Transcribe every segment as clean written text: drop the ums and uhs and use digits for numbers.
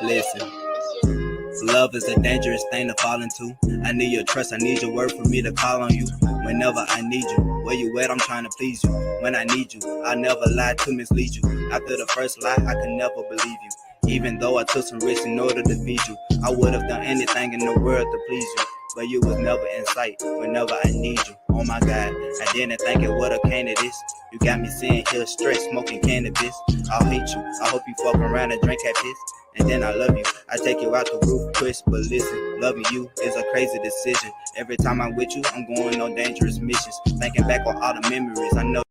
Listen. Love is a dangerous thing to fall into. I need your trust, I need your word for me to call on you. Whenever I need you, where you at, I'm trying to please you. When I need you, I never lie to mislead you. After the first lie, I could never believe you. Even though I took some risks in order to feed you, I would have done anything in the world to please you. But you was never in sight whenever I need you. Oh my God, I didn't think it would've came to this. You got me sitting here stressed, smoking cannabis. I'll hate you, I hope you fuck around and drink that piss. And then I love you, I take you out the roof, twist. But listen, loving you is a crazy decision. Every time I'm with you, I'm going on dangerous missions. Thinking back on all the memories, I know.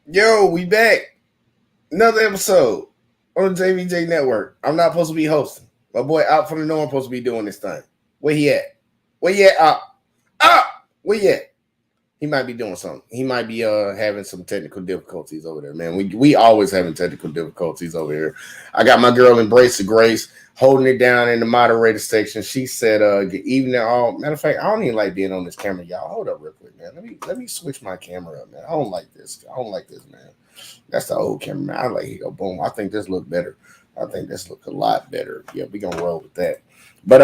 Yo, we back. Another episode on the JVJ Network. I'm not supposed to be hosting. My boy Out from the Norm supposed to be doing this thing. Where he at? Where he at, Out? Out! Where he at? He might be doing something. He might be having some technical difficulties over there, man. We always having technical difficulties over here. I got my girl Embrace the Grace holding it down in the moderator section. She said, good evening all. Matter of fact, I don't even like being on this camera, y'all. Hold up real quick, man. Let me switch my camera up, man. I don't like this, man. That's the old camera, man. I like here go boom. I think this look better. I think this look a lot better. Yeah, we gonna roll with that. But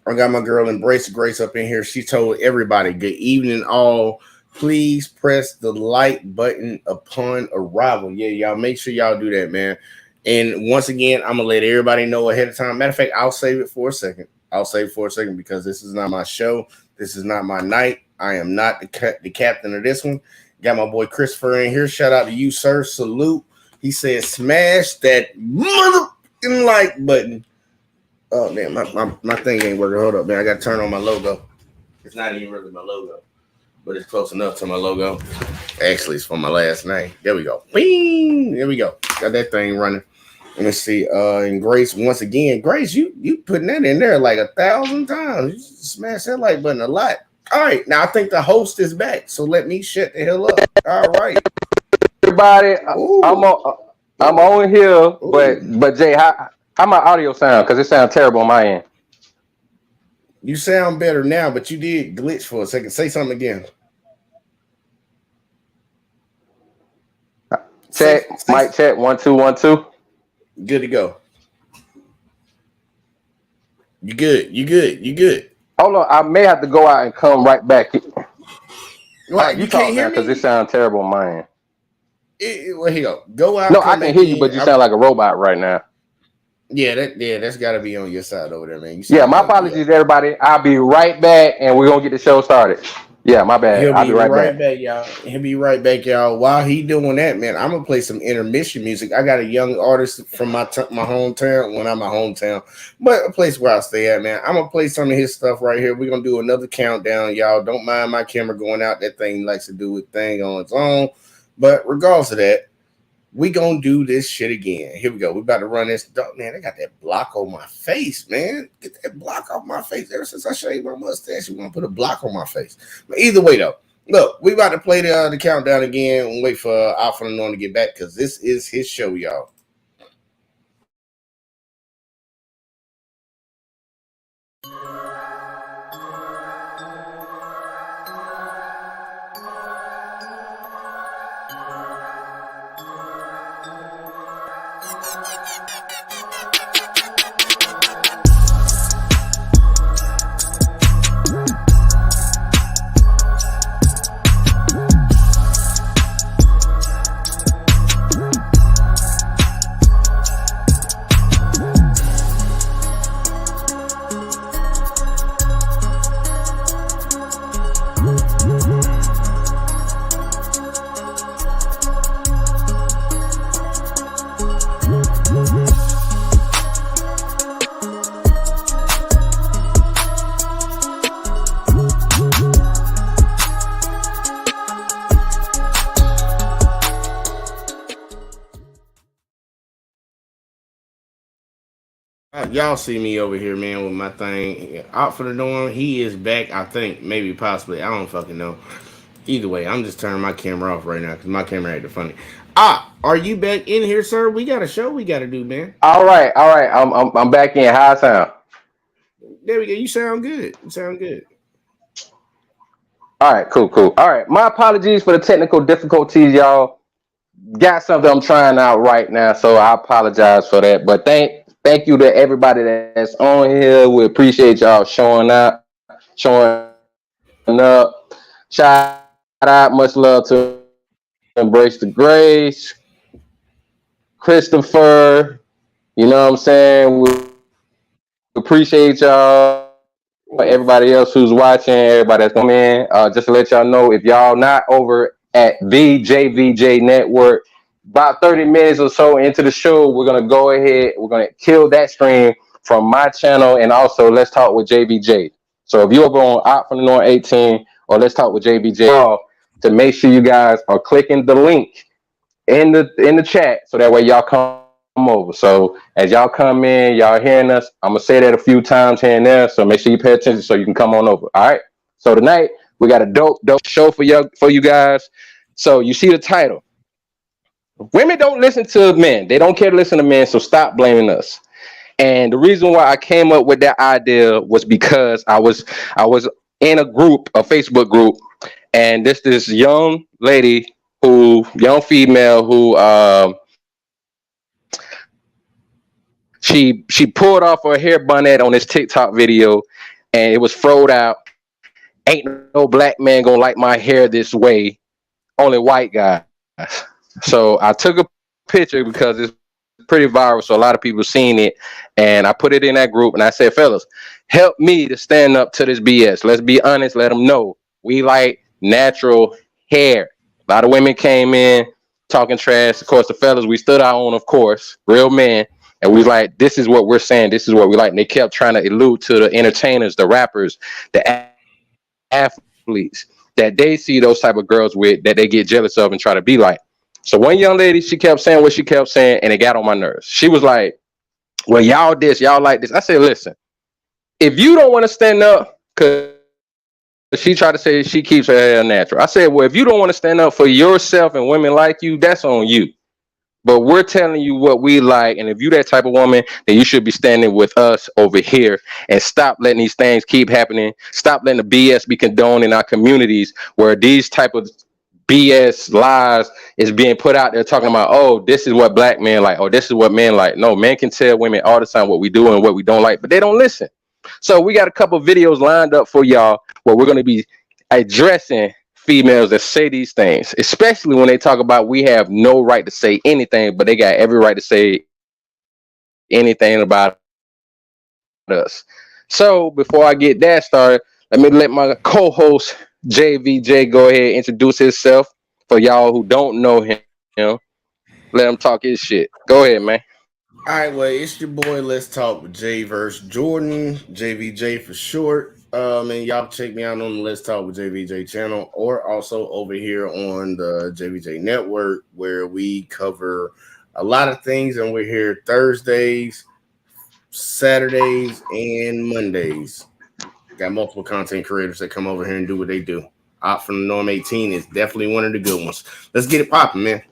I got my girl Embrace the Grace up in here. She told everybody, good evening all. Please press the like button upon arrival. Yeah, y'all make sure y'all do that, man. And once again, I'm going to let everybody know ahead of time. Matter of fact, I'll save it for a second. Because this is not my show. This is not my night. I am not the captain of this one. Got my boy Christopher in here. Shout out to you, sir. Salute. He said, smash that motherfucking like button. Oh, man, my thing ain't working. Hold up, man. I got to turn on my logo. It's not even really my logo, but it's close enough to my logo. Actually, it's for my last name. There we go. Bing! There we go. Got that thing running. Let me see. And Grace, once again, Grace, you putting that in there like 1,000 times. You smash that like button a lot. All right, now I think the host is back, so let me shut the hell up. All right, everybody, I'm on here, but Jay, how my audio sound? Because it sounds terrible on my end. You sound better now, but you did glitch for a second. Say something again. Check, mic check, 1 2 1 2. Good to go. You good. Hold on, I may have to go out and come right back. What, you can't hear me? Because it sounds terrible on my end. Well, here you go. Go out. No, I can hear you, but you sound like a robot right now. Yeah, that's got to be on your side over there, man. Yeah, my apologies, everybody. I'll be right back, and we're gonna get the show started. Yeah, my bad. I'll be right back, y'all. He'll be right back, y'all. While he doing that, man, I'm gonna play some intermission music. I got a young artist from my hometown. Well, not my hometown, but a place where I stay at, man. I'm gonna play some of his stuff right here. We're gonna do another countdown, y'all. Don't mind my camera going out. That thing likes to do its thing on its own. But regardless of that, we gonna do this shit again. Here we go. We about to run this. Man, I got that block on my face, man. Get that block off my face. Ever since I shaved my mustache, you want to put a block on my face. But either way, though, look, we about to play the countdown again and wait for Out from the Norm to get back because this is his show, y'all. y'all see me over here, man, with my thing out for the norm. He is back, I think, maybe, possibly. I don't fucking know. Either way, I'm just turning my camera off right now because my camera acting funny. Are you back in here, sir? We got a show we got to do, man. All right. I'm back in. How I sound? There we go. You sound good. You sound good. All right, cool. All right, my apologies for the technical difficulties, y'all. Got something I'm trying out right now, so I apologize for that. But thank you to everybody that's on here. We appreciate y'all showing up. Shout out, much love to Embrace the Grace, Christopher. You know what I'm saying? We appreciate y'all. Everybody else who's watching, everybody that's coming in, just to let y'all know, if y'all not over at VJVJ Network, about 30 minutes or so into the show, we're gonna go ahead, we're gonna kill that stream from my channel, and also Let's Talk with JVJ. So if you're over on Out from the North 18 or Let's Talk with JVJ, to make sure you guys are clicking the link in the chat, so that way y'all come over. So as y'all come in, y'all hearing us, I'm gonna say that a few times here and there, so make sure you pay attention so you can come on over. All right, so tonight we got a dope show for you guys. So you see the title, women don't listen to men, they don't care to listen to men, so stop blaming us. And the reason why I came up with that idea was because I was in a Facebook group, and this young lady, young female who she pulled off her hair bonnet on this TikTok video, and it was froed out. Ain't no black man gonna like my hair this way, only white guys. So I took a picture because it's pretty viral, so a lot of people seen it, and I put it in that group, and I said, fellas, help me to stand up to this BS. Let's be honest, let them know we like natural hair. A lot of women came in talking trash. Of course, the fellas, we stood our own, of course, real men. And we was like, this is what we're saying. This is what we like. And they kept trying to allude to the entertainers, the rappers, the athletes that they see those type of girls with, that they get jealous of and try to be like. So one young lady, she kept saying what she kept saying, and it got on my nerves. She was like, well, y'all like this. I said, listen, if you don't want to stand up, because she tried to say she keeps her hair natural. I said, well, if you don't want to stand up for yourself and women like you, that's on you. But we're telling you what we like, and if you that type of woman, then you should be standing with us over here and stop letting these things keep happening. Stop letting the BS be condoned in our communities, where these type of BS lies is being put out there talking about, oh, this is what black men like, or this is what men like. No, men can tell women all the time what we do and what we don't like, but they don't listen. So we got a couple videos lined up for y'all where we're going to be addressing females that say these things, especially when they talk about we have no right to say anything, but they got every right to say anything about us. So before I get that started, let me let my co-host JVJ go ahead and introduce himself for y'all who don't know him. Let him talk his shit. Go ahead, man. All right, well, it's your boy. Let's talk with Jay versus Jordan, JVJ for short. And y'all check me out on the Let's Talk with JVJ channel, or also over here on the JVJ Network, where we cover a lot of things, and we're here Thursdays, Saturdays, and Mondays. Got multiple content creators that come over here and do what they do. Out from the Norm 18 is definitely one of the good ones. Let's get it popping, man.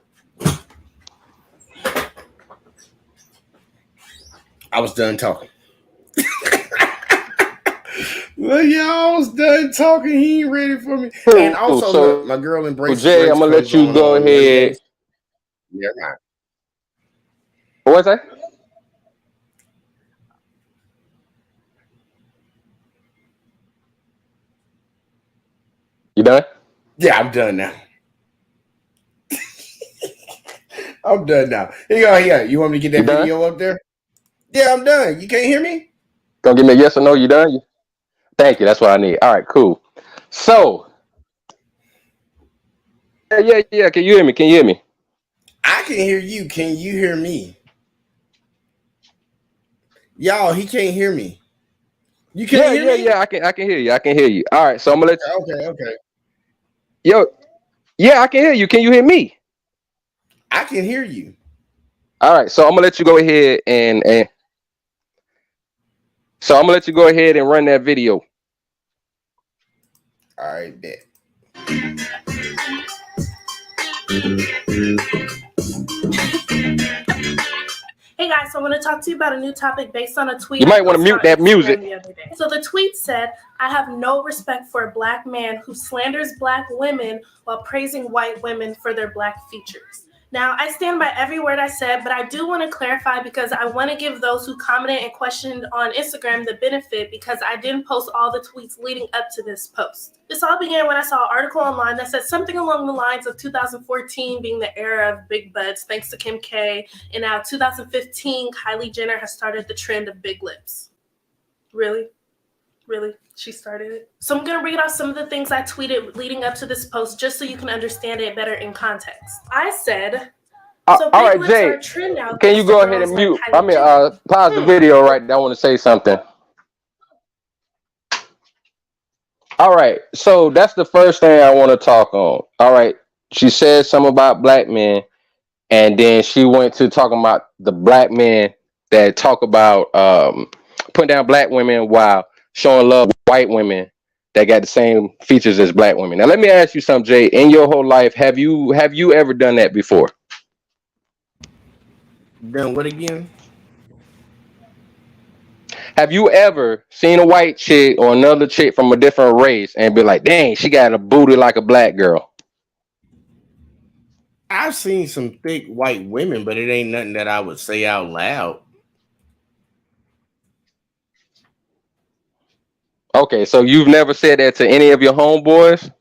I was done talking. Well, y'all was done talking. He ain't ready for me. And also, look, my girl Embrace. Jay, I'm gonna let you go ahead. Yeah, not. What was that? You done? Yeah, I'm done now. I'm done now. Here you go. Here, you want me to get that video up there? Yeah, I'm done. You can't hear me? Gonna give me a yes or no? You done? Thank you. That's what I need. All right, cool. So, yeah. Can you hear me? I can hear you. Can you hear me? Y'all, he can't hear me. You can't hear me? Yeah. I can hear you. All right, so I'm gonna let you. Okay. Yo, yeah, I can hear you. Can you hear me? I can hear you. All right, so I'm gonna let you go ahead and So I'm gonna let you go ahead and run that video. All right, bet. Hey guys, so I want to talk to you about a new topic based on a tweet. You I might want to posted mute on that Instagram music. the other day. So the tweet said, "I have no respect for a black man who slanders black women while praising white women for their black features." Now, I stand by every word I said, but I do want to clarify because I want to give those who commented and questioned on Instagram the benefit because I didn't post all the tweets leading up to this post. This all began when I saw an article online that said something along the lines of 2014 being the era of big butts thanks to Kim K, and now 2015, Kylie Jenner has started the trend of big lips. Really? Really? She started it? So I'm going to read off some of the things I tweeted leading up to this post just so you can understand it better in context. I said, so All big right, lips Jay, are a trend now. can you go ahead and mute? Pause the video right now. I want to say something. All right, so that's the first thing I want to talk on. All right, she said something about black men, and then she went to talking about the black men that talk about putting down black women while showing love to white women that got the same features as black women. Now, let me ask you something, Jay. In your whole life, have you ever done that before? Done what again? Have you ever seen a white chick or another chick from a different race and be like, dang, she got a booty like a black girl? I've seen some thick white women, but it ain't nothing that I would say out loud. Okay, so you've never said that to any of your homeboys?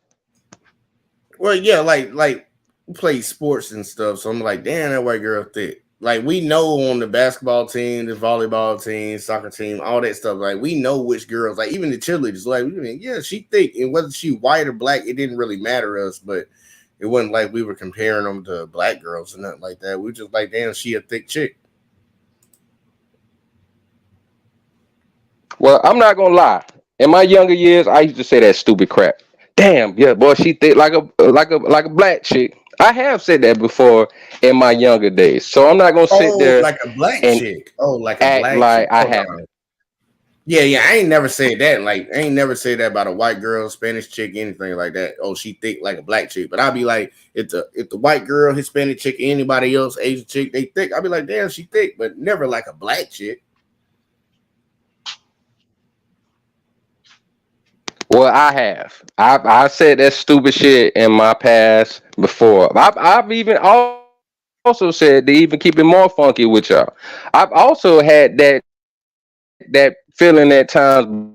Well, yeah, like we play sports and stuff, so I'm like, damn, that white girl thick. Like we know on the basketball team, the volleyball team, soccer team, all that stuff. Like we know which girls, like even the cheerleaders, like yeah, she thick, and whether she white or black, it didn't really matter to us. But it wasn't like we were comparing them to black girls or nothing like that. We were just like, damn, she a thick chick. Well, I'm not gonna lie. In my younger years, I used to say that stupid crap. Damn, yeah, boy, she thick like a black chick. I have said that before in my younger days, so I'm not gonna sit there like a black and chick. Oh, like a act black like chick. I haven't. Yeah, I ain't never said that. Like, I ain't never said that about a white girl, Spanish chick, anything like that. Oh, she thick like a black chick. But I'll be like, if the white girl, Hispanic chick, anybody else, Asian chick, they thick. I'll be like, damn, she thick, but never like a black chick. Well, I have. I said that stupid shit in my past before. I've even also said to even keep it more funky with y'all. I've also had that feeling at times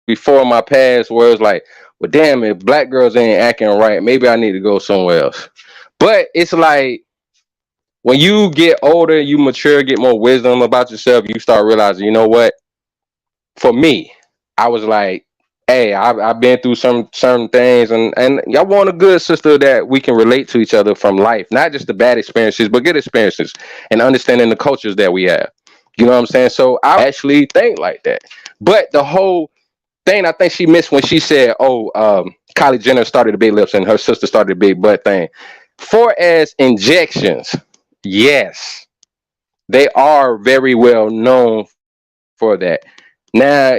before my past where it's like, well, damn, if black girls ain't acting right, maybe I need to go somewhere else. But it's like when you get older, you mature, get more wisdom about yourself, you start realizing, you know what? For me, I was like, hey, I've been through some certain things, and I want a good sister that we can relate to each other from life, not just the bad experiences, but good experiences, and understanding the cultures that we have. You know what I'm saying? So I actually think like that. But the whole thing I think she missed when she said, "Oh, Kylie Jenner started the big lips and her sister started the big butt thing." For as injections, yes, they are very well known for that. Now,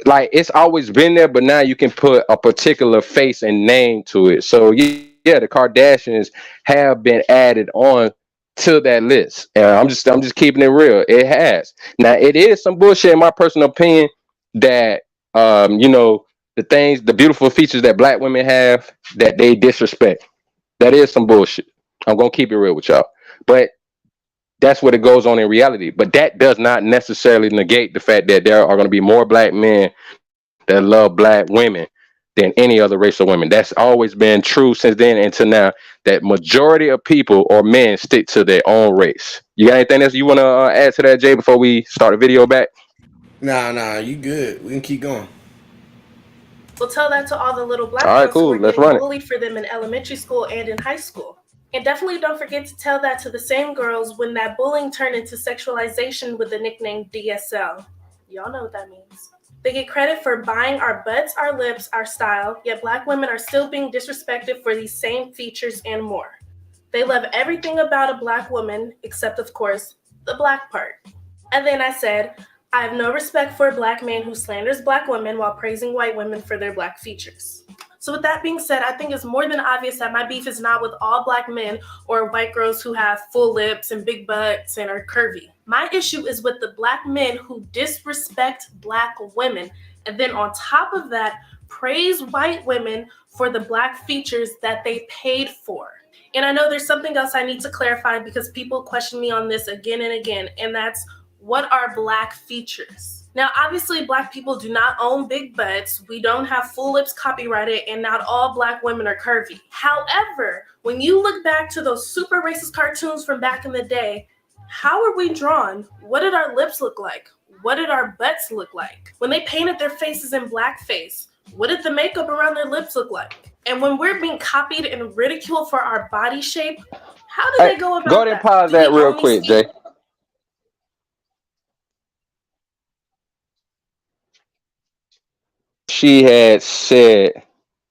like it's always been there, but now you can put a particular face and name to it. So yeah, the Kardashians have been added on to that list. And I'm just keeping it real. It has. Now it is some bullshit in my personal opinion that the beautiful features that black women have that they disrespect. That is some bullshit. I'm gonna keep it real with y'all. But that's what it goes on in reality. But that does not necessarily negate the fact that there are going to be more black men that love black women than any other race of women. That's always been true since then until now, that majority of people or men stick to their own race. You got anything else you want to add to that, Jay, before we start the video back? Nah, you good. We can keep going. We'll tell that to all the little black All right, girls who cool. were Let's getting run it. bullied for them in elementary school and in high school. And definitely don't forget to tell that to the same girls when that bullying turned into sexualization with the nickname DSL. Y'all know what that means. They get credit for buying our butts, our lips, our style, yet black women are still being disrespected for these same features and more. They love everything about a black woman, except, of course, the black part. And then I said, I have no respect for a black man who slanders black women while praising white women for their black features. So with that being said, I think it's more than obvious that my beef is not with all black men or white girls who have full lips and big butts and are curvy. My issue is with the black men who disrespect black women and then on top of that, praise white women for the black features that they paid for. And I know there's something else I need to clarify because people question me on this again and again, and that's what are black features? Now, obviously, black people do not own big butts. We don't have full lips copyrighted, and not all black women are curvy. However, when you look back to those super racist cartoons from back in the day, how are we drawn? What did our lips look like? What did our butts look like? When they painted their faces in blackface, what did the makeup around their lips look like? And when we're being copied and ridiculed for our body shape, how do they go about that? Go ahead and pause that real quick, Jay. She had said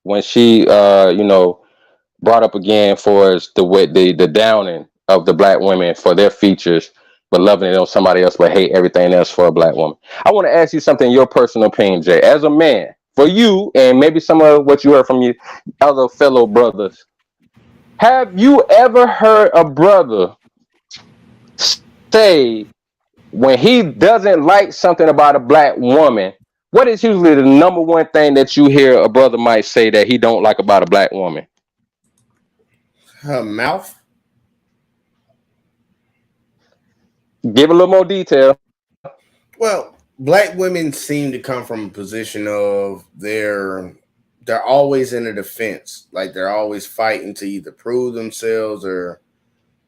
when she, brought up again for us the downing of the black women for their features, but loving it on somebody else, but hate everything else for a black woman. I want to ask you something, your personal opinion, Jay, as a man, for you, and maybe some of what you heard from your other fellow brothers. Have you ever heard a brother say when he doesn't like something about a black woman, what is usually the number one thing that you hear a brother might say that he don't like about a black woman? Her mouth. Give a little more detail. Well, black women seem to come from a position of they're always in a defense. Like they're always fighting to either prove themselves or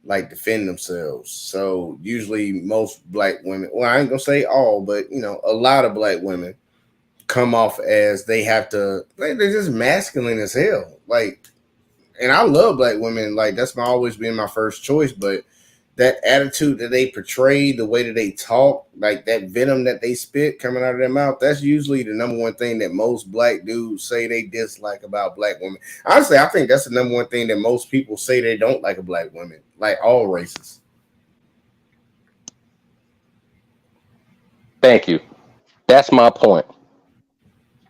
like defend themselves. So usually most black women, well, I ain't gonna say all, but a lot of black women come off as they have to, they're just masculine as hell. Like, and I love black women. Like that's always been my first choice, but that attitude that they portray, the way that they talk, like that venom that they spit coming out of their mouth, that's usually the number one thing that most black dudes say they dislike about black women. Honestly, I think that's the number one thing that most people say they don't like a black woman, like all races. Thank you. That's my point.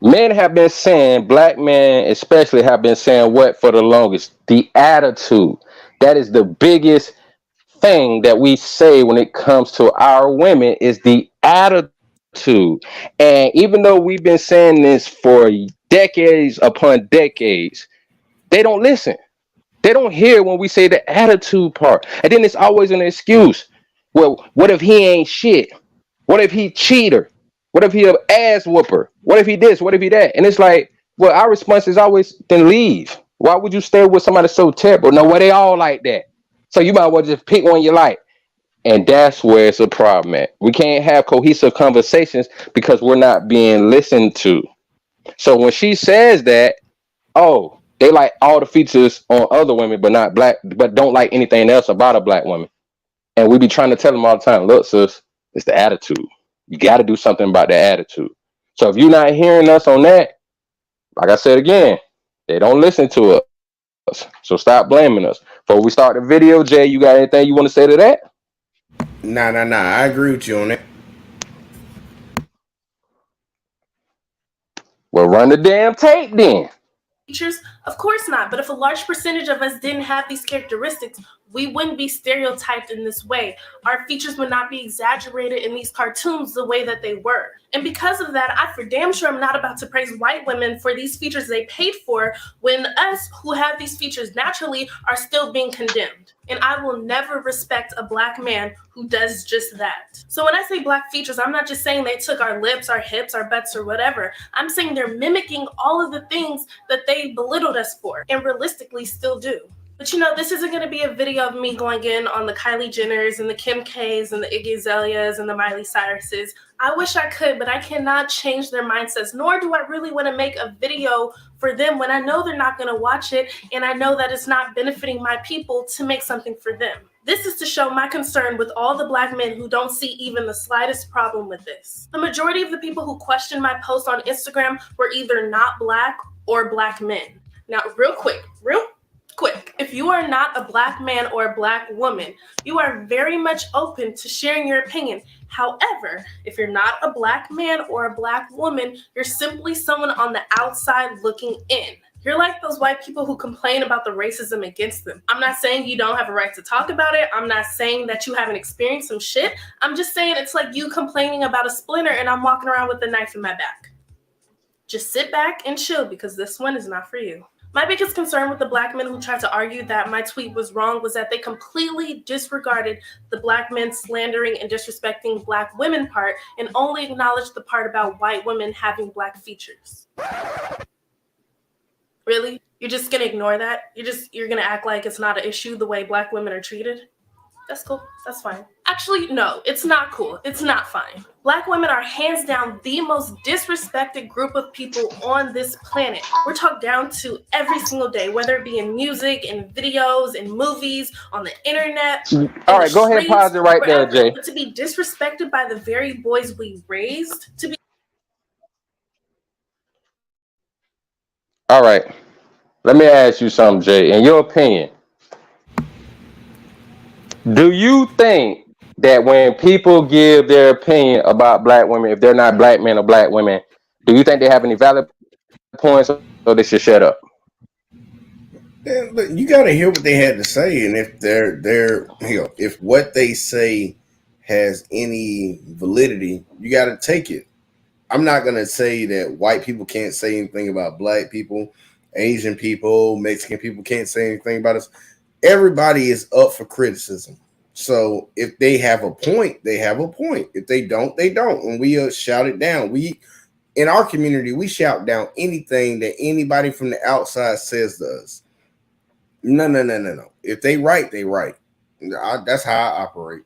Men have been saying, black men especially have been saying what for the longest? The attitude. That is the biggest thing that we say when it comes to our women is the attitude. And even though we've been saying this for decades upon decades, they don't listen. They don't hear when we say the attitude part. And then it's always an excuse. Well, what if he ain't shit? What if he cheater? What if he an ass whooper? What if he this? What if he that? And it's like, well, our response is always, then leave. Why would you stay with somebody so terrible? No, well, they all like that. So you might well just pick one you like. And that's where it's a problem at. We can't have cohesive conversations because we're not being listened to. So when she says that, oh, they like all the features on other women, but not black, but don't like anything else about a black woman. And we be trying to tell them all the time, look, sis, it's the attitude. You got to do something about the attitude. So if you're not hearing us on that, like I said again, they don't listen to us. So stop blaming us. Before we start the video, Jay, you got anything you want to say to that? Nah. I agree with you on that. Well, run the damn tape then. Features? Of course not. But if a large percentage of us didn't have these characteristics, we wouldn't be stereotyped in this way. Our features would not be exaggerated in these cartoons the way that they were. And because of that, I for damn sure am not about to praise white women for these features they paid for when us who have these features naturally are still being condemned. And I will never respect a black man who does just that. So when I say black features, I'm not just saying they took our lips, our hips, our butts, or whatever. I'm saying they're mimicking all of the things that they belittled us for and realistically still do. But this isn't going to be a video of me going in on the Kylie Jenners and the Kim K's and the Iggy Azaleas and the Miley Cyruses. I wish I could, but I cannot change their mindsets, nor do I really want to make a video for them when I know they're not going to watch it and I know that it's not benefiting my people to make something for them. This is to show my concern with all the black men who don't see even the slightest problem with this. The majority of the people who questioned my post on Instagram were either not black or black men. Now, real quick, quick. If you are not a black man or a black woman, you are very much open to sharing your opinion. However, if you're not a black man or a black woman, you're simply someone on the outside looking in. You're like those white people who complain about the racism against them. I'm not saying you don't have a right to talk about it. I'm not saying that you haven't experienced some shit. I'm just saying it's like you complaining about a splinter and I'm walking around with a knife in my back. Just sit back and chill because this one is not for you. My biggest concern with the black men who tried to argue that my tweet was wrong was that they completely disregarded the black men slandering and disrespecting black women part and only acknowledged the part about white women having black features. Really? You're just gonna ignore that? You're gonna act like it's not an issue the way black women are treated? That's cool. That's fine. Actually, no, it's not cool. It's not fine. Black women are hands down the most disrespected group of people on this planet. We're talked down to every single day, whether it be in music, in videos, in movies, on the internet. All right, go ahead and pause it right there, Jay. To be disrespected by the very boys we raised, to be. All right. Let me ask you something, Jay. In your opinion, do you think that when people give their opinion about black women, if they're not black men or black women, do you think they have any valid points or they should shut up? Yeah, look, you got to hear what they had to say, and if if what they say has any validity, you got to take it. I'm not gonna say that white people can't say anything about black people, Asian people, Mexican people can't say anything about us. Everybody is up for criticism. So if they have a point, they have a point. If they don't, they don't. And we shout it down. We, in our community, we shout down anything that anybody from the outside says to us. No. If they right, they right. That's how I operate.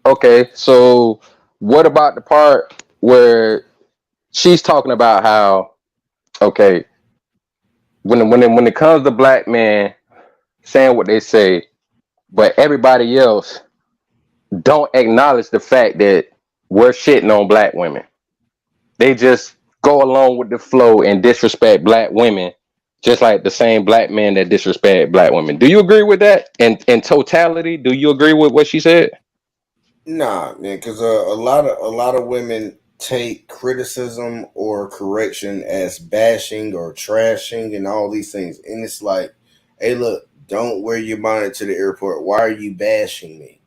Okay, so what about the part where she's talking about how, okay, when it comes to black men saying what they say, but everybody else don't acknowledge the fact that we're shitting on black women. They just go along with the flow and disrespect black women, just like the same black men that disrespect black women. Do you agree with that? In totality, do you agree with what she said? Nah, man, because a lot of women take criticism or correction as bashing or trashing and all these things, and it's like, hey, look, don't wear your bonnet to the airport. Why are you bashing me?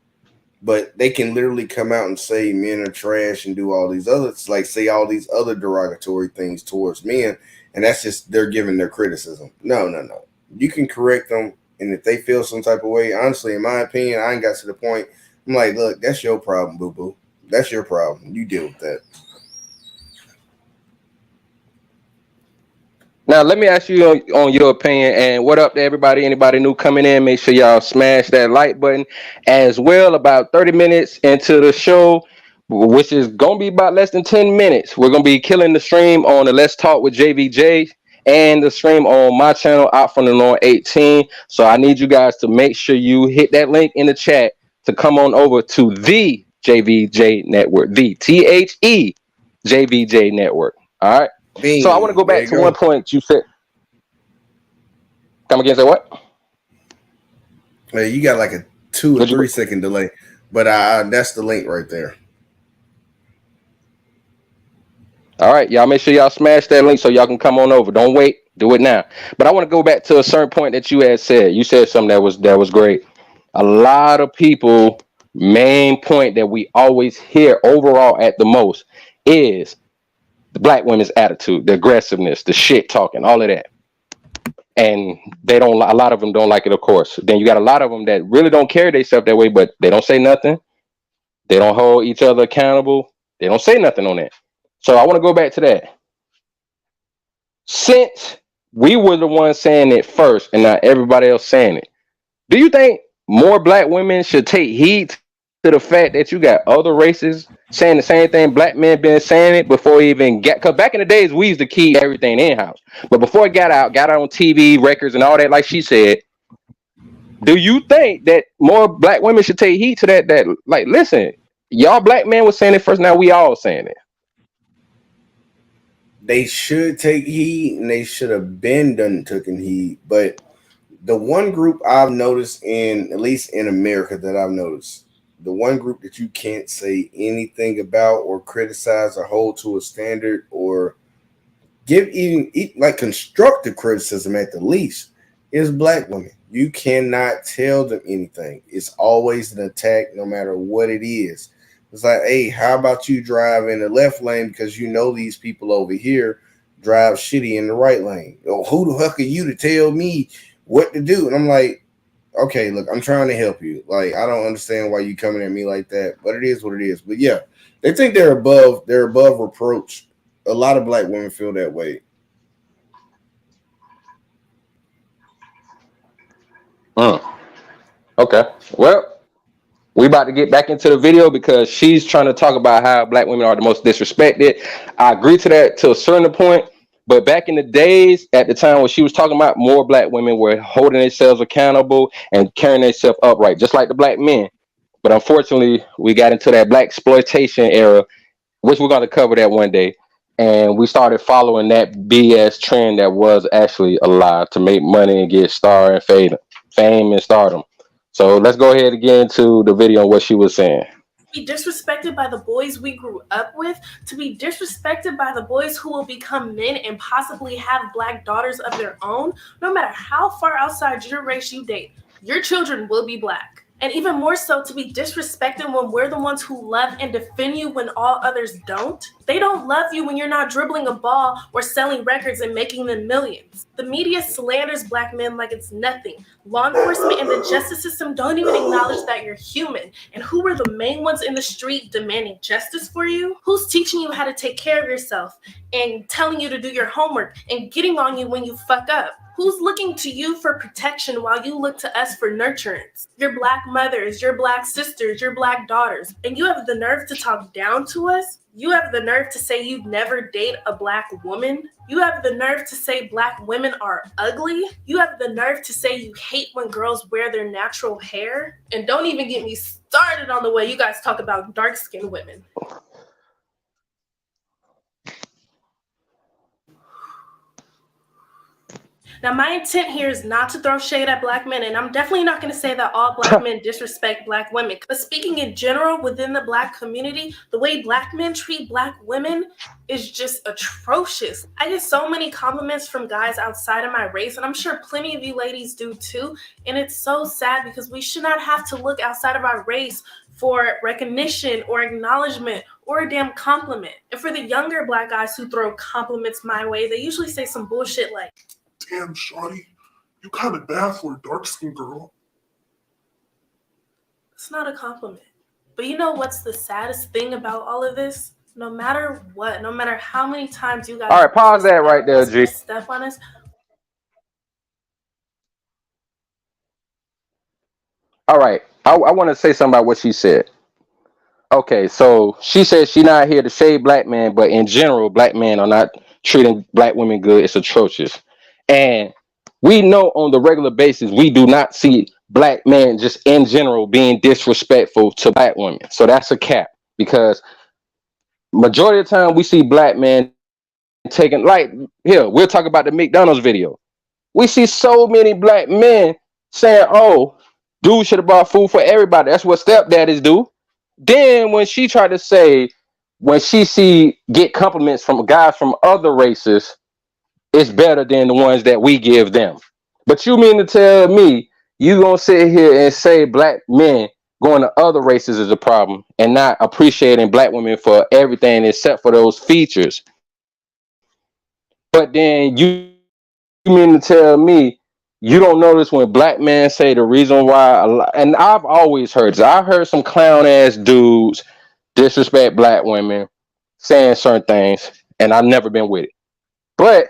But they can literally come out and say men are trash and do all these other, like say all these other derogatory things towards men, and that's just they're giving their criticism. No. You can correct them, and if they feel some type of way, honestly, in my opinion, I ain't got to the point. I'm like, look, that's your problem, boo-boo. That's your problem. You deal with that. Now, let me ask you on your opinion, and what up to everybody, anybody new coming in, make sure y'all smash that like button as well. About 30 minutes into the show, which is going to be about less than 10 minutes, we're going to be killing the stream on the Let's Talk with JVJ and the stream on my channel, Out From The Norm 18. So I need you guys to make sure you hit that link in the chat to come on over to the JVJ Network, the THE JVJ Network. All right. So I want to go back to one point you said. Come again, say what? Hey, you got like a 2 or 3 second delay, but that's the link right there. All right, y'all make sure y'all smash that link so y'all can come on over. Don't wait, do it now. But I want to go back to a certain point that you had said. You said something that was great. A lot of people, main point that we always hear overall at the most is the black women's attitude, the aggressiveness, the shit talking, all of that. And a lot of them don't like it, of course. Then you got a lot of them that really don't carry themselves that way, but they don't say nothing. They don't hold each other accountable. They don't say nothing on that. So I want to go back to that. Since we were the ones saying it first and not everybody else saying it, do you think more black women should take heed to the fact that you got other races saying the same thing black men been saying it before it even got? Because back in the days, we used to keep everything in-house. But before it got out on TV, records, and all that, like she said, do you think that more black women should take heed to that, like, listen, y'all black men was saying it first, now we all saying it? they should take heed, and they should have been done taking heed. But the one group I've noticed, in at least in America, that I've noticed, the one group that you can't say anything about or criticize or hold to a standard or give even like constructive criticism at the least is black women. You cannot tell them anything. It's always an attack, no matter what it is. It's like, hey, how about you drive in the left lane because you know these people over here drive shitty in the right lane? Or who the heck are you to tell me what to do? And I'm like, okay, look, I'm trying to help you. Like, I don't understand why you coming at me like that, but it is what it is. But yeah, they think they're above reproach. A lot of black women feel that way. Okay. Well, we about to get back into the video because she's trying to talk about how black women are the most disrespected. I agree to that to a certain point, but back in the days, at the time when she was talking about, more black women were holding themselves accountable and carrying themselves upright, just like the black men. But unfortunately, we got into that black exploitation era, which we're going to cover that one day. And we started following that BS trend that was actually alive to make money and get star and fame and stardom. So let's go ahead and get into the video and what she was saying. Be disrespected by the boys we grew up with, to be disrespected by the boys who will become men and possibly have black daughters of their own. No matter how far outside your race you date, your children will be black. And even more so, to be disrespected when we're the ones who love and defend you when all others don't. They don't love you when you're not dribbling a ball or selling records and making them millions. The media slanders black men like it's nothing. Law enforcement and the justice system don't even acknowledge that you're human. And who are the main ones in the street demanding justice for you? Who's teaching you how to take care of yourself and telling you to do your homework and getting on you when you fuck up? Who's looking to you for protection while you look to us for nurturance? Your black mothers, your black sisters, your black daughters. And you have the nerve to talk down to us? You have the nerve to say you'd never date a black woman? You have the nerve to say black women are ugly? You have the nerve to say you hate when girls wear their natural hair? And don't even get me started on the way you guys talk about dark-skinned women. Now, my intent here is not to throw shade at black men, and I'm definitely not going to say that all black men disrespect black women. But speaking in general within the black community, the way black men treat black women is just atrocious. I get so many compliments from guys outside of my race, and I'm sure plenty of you ladies do too. And it's so sad because we should not have to look outside of our race for recognition or acknowledgement or a damn compliment. And for the younger black guys who throw compliments my way, they usually say some bullshit like, "Damn, shawty, you kind of bad for a dark-skinned girl." It's not a compliment. But you know what's the saddest thing about all of this? No matter what, no matter how many times you guys... All right, pause that right there, G. ...step on us. All right, I want to say something about what she said. Okay, so she said she's not here to shade black men, but in general, black men are not treating black women good. It's atrocious. And we know on the regular basis, we do not see black men just in general being disrespectful to black women. So that's a cap, because majority of the time we see black men taking, like, here, we'll talk about the McDonald's video. We see so many black men saying, oh, dude should have bought food for everybody. That's what stepdaddies do. Then when she tried to say, when she get compliments from guys from other races, it's better than the ones that we give them. But you mean to tell me you gonna sit here and say black men going to other races is a problem and not appreciating black women for everything except for those features? But then you mean to tell me you don't notice when black men say the reason why, and I've always heard this. I heard some clown ass dudes disrespect black women saying certain things, and I've never been with it. But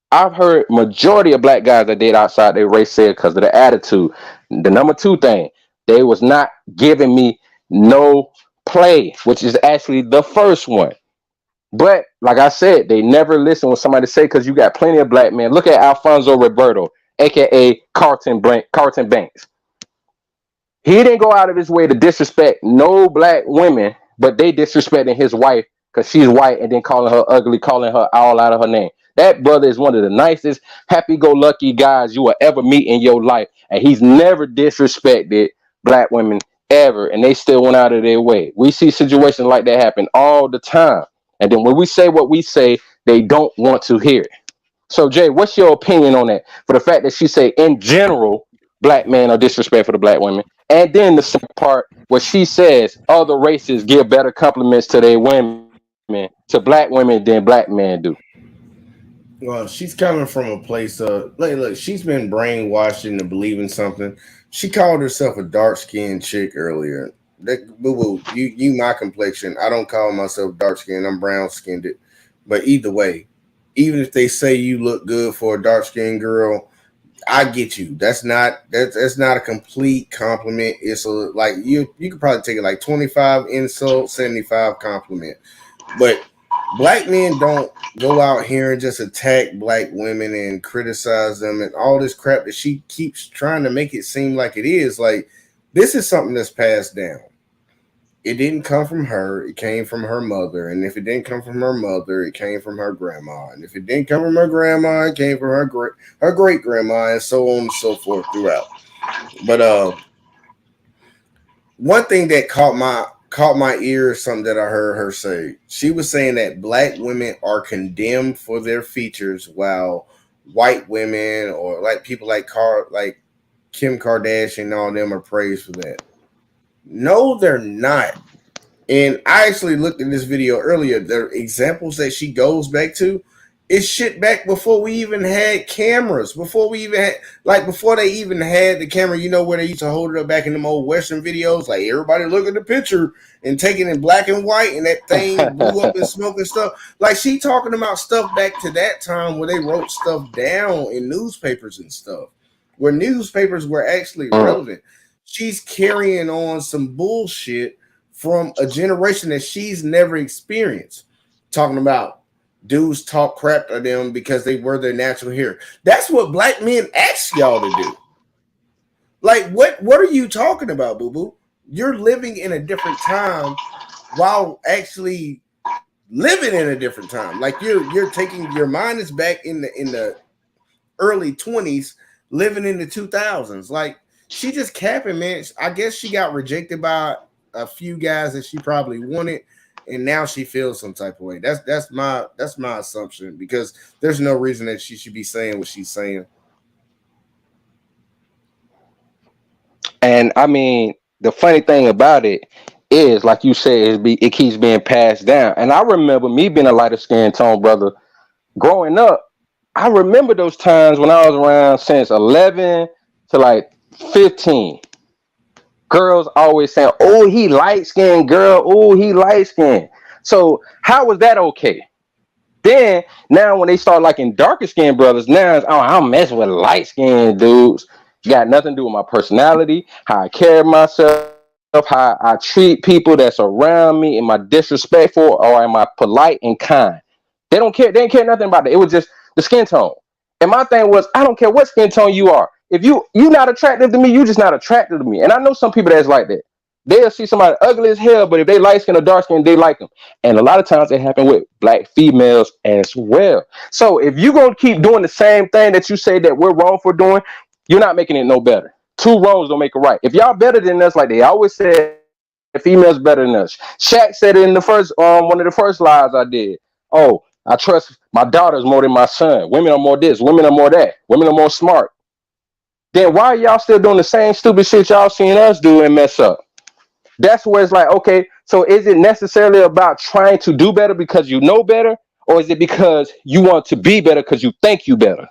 I've heard majority of black guys that date outside their race said because of the attitude. The number two thing, they was not giving me no play, which is actually the first one. But like I said, they never listen when somebody say, because you got plenty of black men. Look at Alfonso Roberto, aka Carlton Banks. He didn't go out of his way to disrespect no black women, but they disrespecting his wife because she's white, and then calling her ugly, calling her all out of her name. That brother is one of the nicest, happy-go-lucky guys you will ever meet in your life, and he's never disrespected black women ever, and they still went out of their way. We see situations like that happen all the time, and then when we say what we say, they don't want to hear it. So, Jay, what's your opinion on that? For the fact that she say, in general, black men are disrespectful to black women, and then the second part where she says other races give better compliments to their women, to black women, than black men do. Well, she's coming from a place of look, she's been brainwashed into believing something. She called herself a dark-skinned chick earlier. That boo-boo, you my complexion. I don't call myself dark-skinned, I'm brown-skinned. But either way, even if they say you look good for a dark-skinned girl, I get you. That's not a complete compliment. It's a like you could probably take it like 25 insult, 75 compliment. But black men don't go out here and just attack black women and criticize them and all this crap that she keeps trying to make it seem like it is. Like, this is something that's passed down. It didn't come from her. It came from her mother. And if it didn't come from her mother, it came from her grandma. And if it didn't come from her grandma, it came from her great grandma, and so on and so forth throughout. But one thing that caught my ear is something that I heard her say. She was saying that black women are condemned for their features, while white women or like people like Kim Kardashian and all them are praised for that. No, they're not. And I actually looked at this video earlier. The examples that she goes back to is shit back before we even had cameras. Before they even had the camera, you know, where they used to hold it up back in them old Western videos, like everybody look at the picture and take it in black and white, and that thing blew up in smoke and stuff. Like, she talking about stuff back to that time where they wrote stuff down in newspapers and stuff, where newspapers were actually relevant. She's carrying on some bullshit from a generation that she's never experienced. Talking about dudes talk crap to them because they wear their natural hair. That's what black men ask y'all to do. Like, what are you talking about, boo-boo? You're living in a different time while actually living in a different time. Like, you're taking your mind is back in the early 20s, living in the 2000s. Like, she just capping, man. I guess she got rejected by a few guys that she probably wanted, and now she feels some type of way. That's my assumption, because there's no reason that she should be saying what she's saying. And I mean, the funny thing about it is, like you said, it keeps being passed down. And I remember me being a lighter skin tone brother growing up. I remember those times when I was around since 11 to like 15. Girls always saying, "Oh, he light skinned, girl. Oh, he light skinned." So how was that okay? Then now when they start liking darker skinned brothers, now it's, oh, I'm messing with light skinned dudes. Got nothing to do with my personality, how I carry myself, how I treat people that's around me. Am I disrespectful or am I polite and kind? They don't care. They didn't care nothing about it. It was just the skin tone. And my thing was, I don't care what skin tone you are. If you not attractive to me, you just not attractive to me. And I know some people that's like that. They'll see somebody ugly as hell, but if they light skin or dark skin, they like them. And a lot of times it happen with black females as well. So if you're going to keep doing the same thing that you say that we're wrong for doing, you're not making it no better. Two wrongs don't make it right. If y'all better than us, like they always said, females better than us. Shaq said it in the first one of the first lives I did. Oh, I trust my daughters more than my son. Women are more this, women are more that, women are more smart. Then why are y'all still doing the same stupid shit y'all seen us do and mess up? That's where it's like, okay, so is it necessarily about trying to do better because you know better, or is it because you want to be better because you think you better?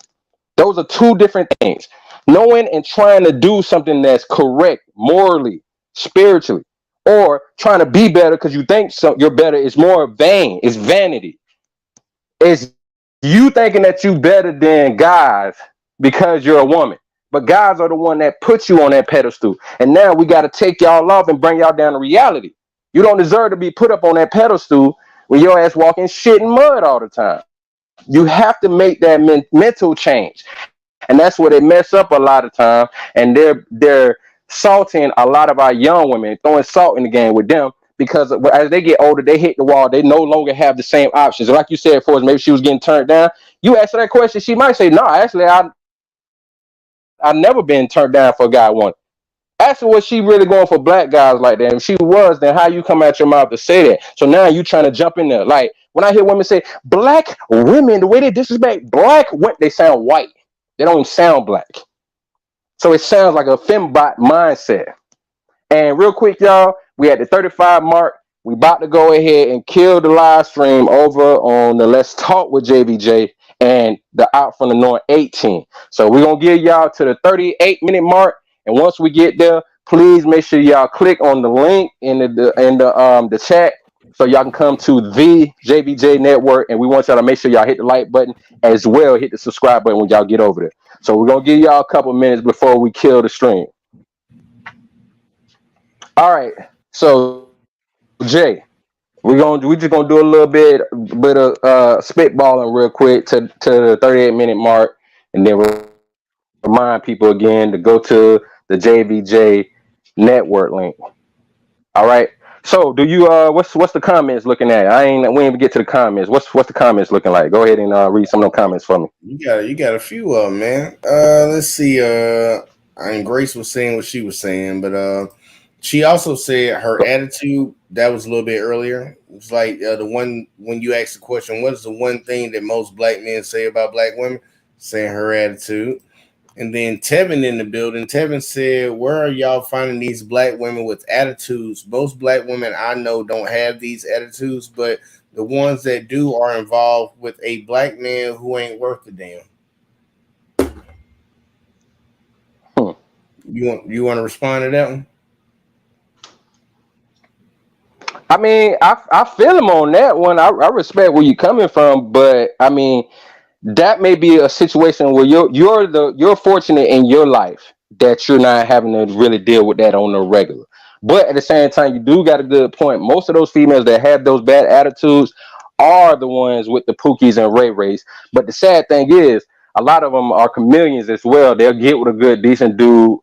Those are two different things. Knowing and trying to do something that's correct morally, spiritually, or trying to be better because you think you're better is more vain. It's vanity. It's you thinking that you better than guys because you're a woman. But guys are the one that put you on that pedestal. And now we got to take y'all off and bring y'all down to reality. You don't deserve to be put up on that pedestal when your ass walking shit and mud all the time. You have to make that mental change. And that's where they mess up a lot of time. And they're salting a lot of our young women, throwing salt in the game with them because as they get older, they hit the wall. They no longer have the same options. And like you said, for maybe she was getting turned down. You ask her that question, she might say, "No, actually, I never been turned down for a guy I want." Ask her, was she really going for black guys like that? If she was, then how you come out your mouth to say that? So now you trying to jump in there. Like when I hear women say black women, the way they disrespect black women, they sound white. They don't even sound black. So it sounds like a fembot mindset. And real quick, y'all, we at the 35 mark. We about to go ahead and kill the live stream over on the Let's Talk with JBJ and the Out from the North 18. So we're gonna give y'all to the 38-minute mark. And once we get there, please make sure y'all click on the link in the chat so y'all can come to the JBJ Network. And we want y'all to make sure y'all hit the like button as well. Hit the subscribe button when y'all get over there. So we're gonna give y'all a couple minutes before we kill the stream. All right. So Jay, we just gonna do a little bit of spitballing real quick to the 38-minute mark, and then we'll remind people again to go to the JBJ Network link. All right. So do you what's the comments looking at? We ain't even get to the comments. What's the comments looking like? Go ahead and read some of the comments for me. You got a few of them, man. Let's see. Grace was saying what she was saying, but she also said her attitude, that was a little bit earlier. It's like the one when you asked the question, what is the one thing that most black men say about black women? Saying her attitude. And then Tevin in the building. Tevin said, where are y'all finding these black women with attitudes? Most black women I know don't have these attitudes, but the ones that do are involved with a black man who ain't worth a damn. You want to respond to that one? I mean, I feel him on that one. I respect where you're coming from, but I mean, that may be a situation where you're fortunate in your life that you're not having to really deal with that on the regular. But at the same time, you do got a good point. Most of those females that have those bad attitudes are the ones with the Pookies and Ray Rays. But the sad thing is, a lot of them are chameleons as well. They'll get with a good, decent dude,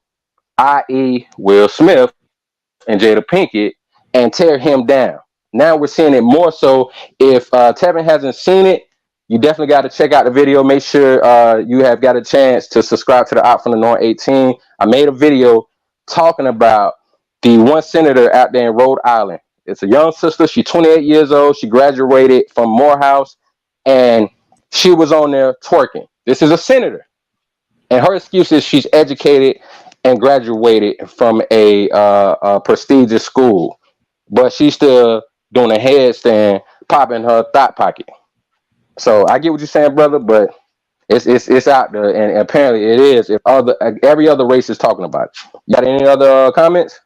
i.e. Will Smith and Jada Pinkett, and tear him down. Now we're seeing it more so. If Tevin hasn't seen it, you definitely got to check out the video. Make sure you have got a chance to subscribe to the Out from the North 18. I made a video talking about the one senator out there in Rhode Island. It's a young sister. She's 28 years old. She graduated from Morehouse, and she was on there twerking. This is a senator. And her excuse is she's educated and graduated from a prestigious school, but she's still doing a headstand, popping her thought pocket. So I get what you're saying, brother, but it's out there, and apparently it is. If every other race is talking about it. You got any other comments?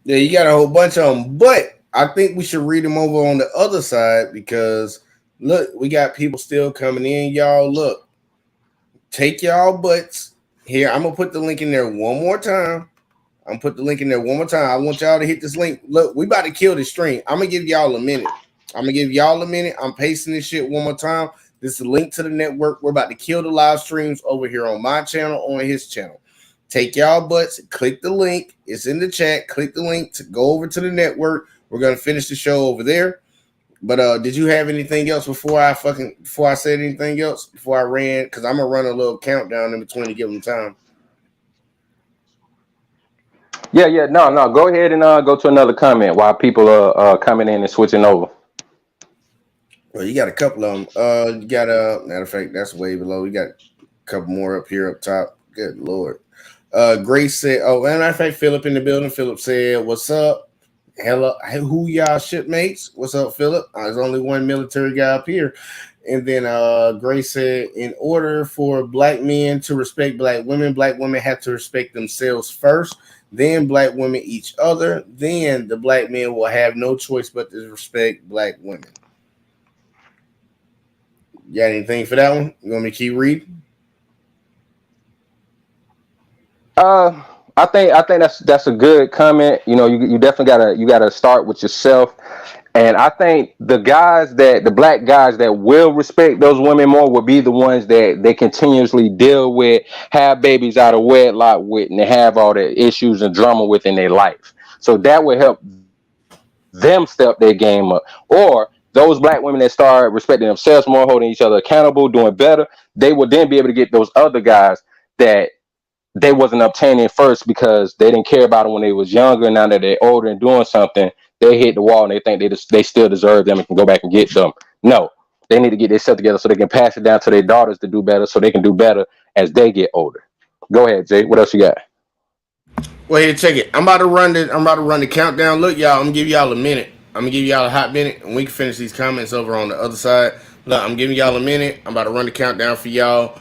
Yeah, you got a whole bunch of them, but I think we should read them over on the other side because look, we got people still coming in. Y'all, look, take y'all butts here. I'm gonna put the link in there one more time. I want y'all to hit this link. Look, we about to kill this stream. I'm gonna give y'all a minute. I'm pasting this shit one more time. This is a link to the network. We're about to kill the live streams over here on my channel, on his channel. Take y'all butts, click the link. It's in the chat. Click the link to go over to the network. We're gonna finish the show over there. But did you have anything else before I said anything else? Before I ran? Because I'm gonna run a little countdown in between to give them time. Yeah. No. Go ahead and go to another comment while people are coming in and switching over. Well, you got a couple of them. You got matter of fact, that's way below. We got a couple more up here up top. Good Lord. Grace said, matter of fact, Philip in the building. Philip said, what's up? Hello, who y'all shipmates? What's up, Philip? There's only one military guy up here. And then Grace said, in order for black men to respect black women have to respect themselves first. Then black women each other. Then the black men will have no choice but to respect black women. You got anything for that one? You want me to keep reading? I think that's a good comment. You know, you definitely gotta start with yourself. And I think the black guys that will respect those women more will be the ones that they continuously deal with, have babies out of wedlock with, and they have all the issues and drama within their life. So that would help them step their game up. Or those black women that start respecting themselves more, holding each other accountable, doing better, they will then be able to get those other guys that they wasn't obtaining first because they didn't care about them when they was younger. Now that they're older and doing something, they hit the wall and they think they still deserve them and can go back and get them. No, they need to get themselves together so they can pass it down to their daughters to do better, so they can do better as they get older. Go ahead, Jay. What else you got? Well, here, check it. I'm about to run the countdown. Look, y'all, I'm gonna give y'all a minute. I'm gonna give y'all a hot minute, and we can finish these comments over on the other side. Look, I'm giving y'all a minute. I'm about to run the countdown for y'all.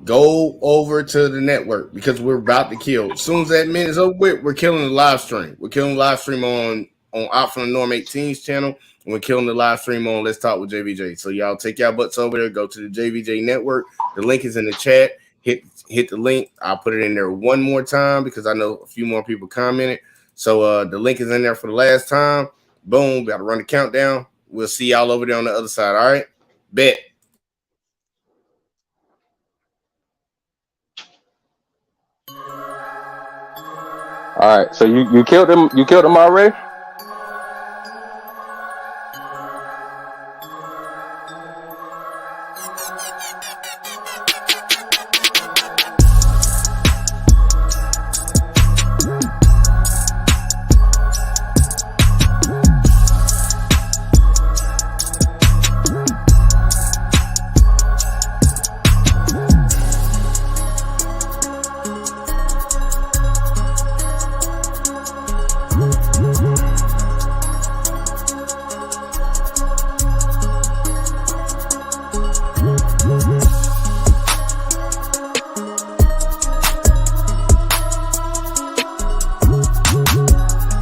Go over to the network because we're about to kill. As soon as that minute's over with, we're killing the live stream. We're killing the live stream on Out from the Norm 18's channel, and we're killing the live stream on Let's Talk with JVJ. So y'all take y'all butts over there. Go to the JVJ network. The link is in the chat. Hit the link. I'll put it in there one more time because I know a few more people commented. So the link is in there for the last time. Boom. Got to run the countdown. We'll see y'all over there on the other side. All right. Bet. All right. So you killed him. You killed him already?